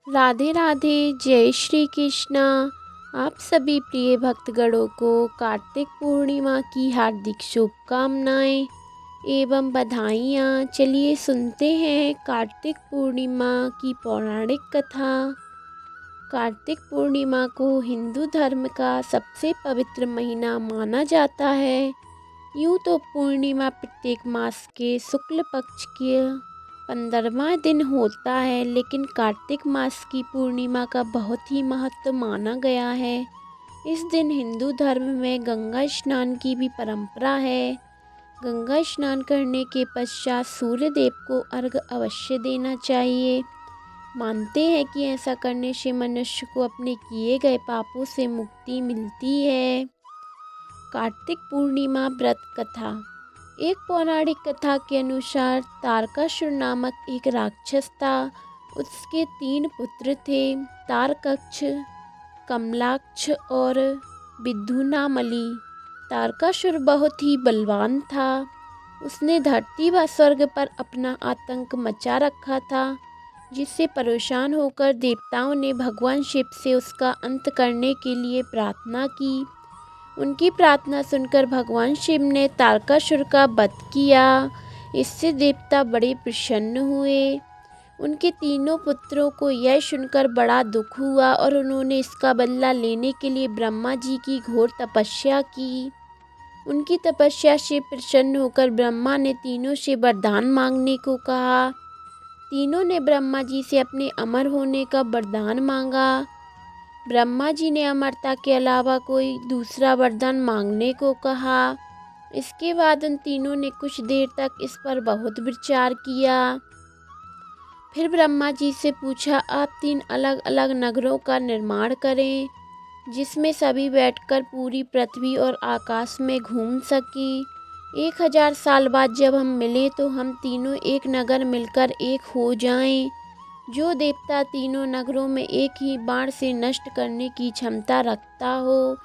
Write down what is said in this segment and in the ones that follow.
राधे राधे। जय श्री कृष्णा। आप सभी प्रिय भक्तगणों को कार्तिक पूर्णिमा की हार्दिक शुभकामनाएं एवं बधाइयाँ। चलिए सुनते हैं कार्तिक पूर्णिमा की पौराणिक कथा। कार्तिक पूर्णिमा को हिंदू धर्म का सबसे पवित्र महीना माना जाता है। यूँ तो पूर्णिमा प्रत्येक मास के शुक्ल पक्ष के 15वां दिन होता है, लेकिन कार्तिक मास की पूर्णिमा का बहुत ही महत्व माना गया है। इस दिन हिंदू धर्म में गंगा स्नान की भी परंपरा है। गंगा स्नान करने के पश्चात सूर्य देव को अर्घ्य अवश्य देना चाहिए। मानते हैं कि ऐसा करने से मनुष्य को अपने किए गए पापों से मुक्ति मिलती है। कार्तिक पूर्णिमा व्रत कथा। एक पौराणिक कथा के अनुसार तारकासुर नामक एक राक्षस था। उसके 3 पुत्र थे, तारकक्ष, कमलाक्ष और विद्युन्नामली। तारकासुर बहुत ही बलवान था। उसने धरती व स्वर्ग पर अपना आतंक मचा रखा था, जिससे परेशान होकर देवताओं ने भगवान शिव से उसका अंत करने के लिए प्रार्थना की। उनकी प्रार्थना सुनकर भगवान शिव ने तारकासुर का वध किया। इससे देवता बड़े प्रसन्न हुए। उनके तीनों पुत्रों को यह सुनकर बड़ा दुख हुआ और उन्होंने इसका बदला लेने के लिए ब्रह्मा जी की घोर तपस्या की। उनकी तपस्या से प्रसन्न होकर ब्रह्मा ने तीनों से वरदान मांगने को कहा। तीनों ने ब्रह्मा जी से अपने अमर होने का वरदान मांगा। ब्रह्मा जी ने अमरता के अलावा कोई दूसरा वरदान मांगने को कहा। इसके बाद उन तीनों ने कुछ देर तक इस पर बहुत विचार किया। फिर ब्रह्मा जी से पूछा, आप 3 अलग अलग नगरों का निर्माण करें, जिसमें सभी बैठकर पूरी पृथ्वी और आकाश में घूम सकें। 1000 साल बाद जब हम मिलें तो हम तीनों एक नगर मिलकर एक हो जाएं। जो देवता तीनों नगरों में एक ही बाण से नष्ट करने की क्षमता रखता हो,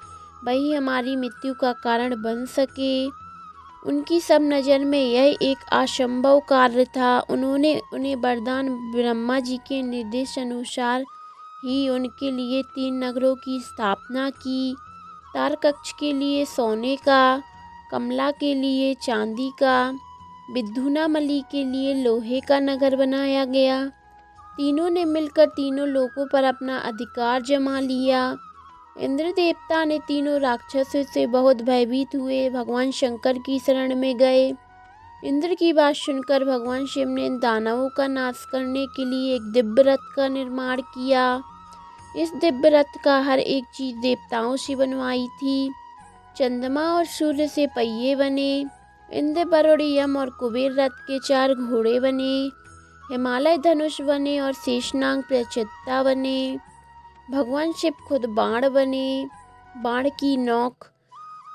वही हमारी मृत्यु का कारण बन सके। उनकी सब नज़र में यह एक असंभव कार्य था। उन्होंने उन्हें वरदान ब्रह्मा जी के निर्देश अनुसार ही उनके लिए 3 नगरों की स्थापना की। तारकक्ष के लिए सोने का, कमला के लिए चांदी का, विद्युन्नामली के लिए लोहे का नगर बनाया गया। तीनों ने मिलकर तीनों लोकों पर अपना अधिकार जमा लिया। इंद्र देवता ने तीनों राक्षसों से बहुत भयभीत हुए भगवान शंकर की शरण में गए। इंद्र की बात सुनकर भगवान शिव ने दानवों का नाश करने के लिए एक दिव्य रथ का निर्माण किया। इस दिव्य रथ का हर एक चीज देवताओं से बनवाई थी। चंद्रमा और सूर्य से पहिए बने। इंद्र, वरुण, यम और कुबेर रथ के 4 घोड़े बने। हिमालय धनुष बने और शेषनाग प्रचेता बने। भगवान शिव खुद बाण बने। बाण की नोक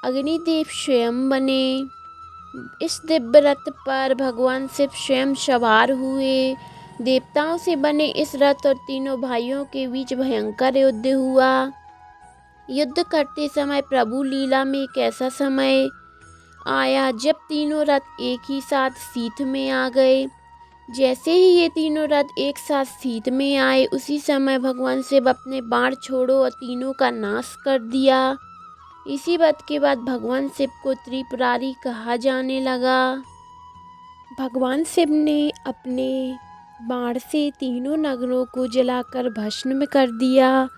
अग्निदेव स्वयं बने। इस दिव्य रथ पर भगवान शिव स्वयं सवार हुए। देवताओं से बने इस रथ और तीनों भाइयों के बीच भयंकर युद्ध हुआ। युद्ध करते समय प्रभु लीला में एक ऐसा समय आया जब तीनों रथ एक ही साथ सीथ में आ गए। जैसे ही ये तीनों रथ एक साथ सीथ में आए, उसी समय भगवान शिव अपने बाण छोड़ो और तीनों का नाश कर दिया। इसी बात के बाद भगवान शिव को त्रिपुरारी कहा जाने लगा। भगवान शिव ने अपने बाण से तीनों नगरों को जलाकर भस्म कर दिया।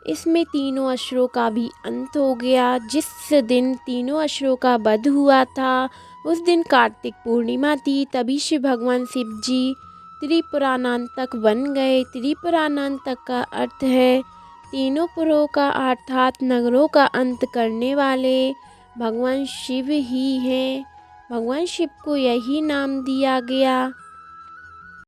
इसमें तीनों असुरों का भी अंत हो गया। जिस दिन तीनों असुरों का वध हुआ था, उस दिन कार्तिक पूर्णिमा थी। तभी से भगवान शिव जी त्रिपुरांतक बन गए। त्रिपुरांतक का अर्थ है तीनों पुरों का अर्थात नगरों का अंत करने वाले भगवान शिव ही हैं। भगवान शिव को यही नाम दिया गया।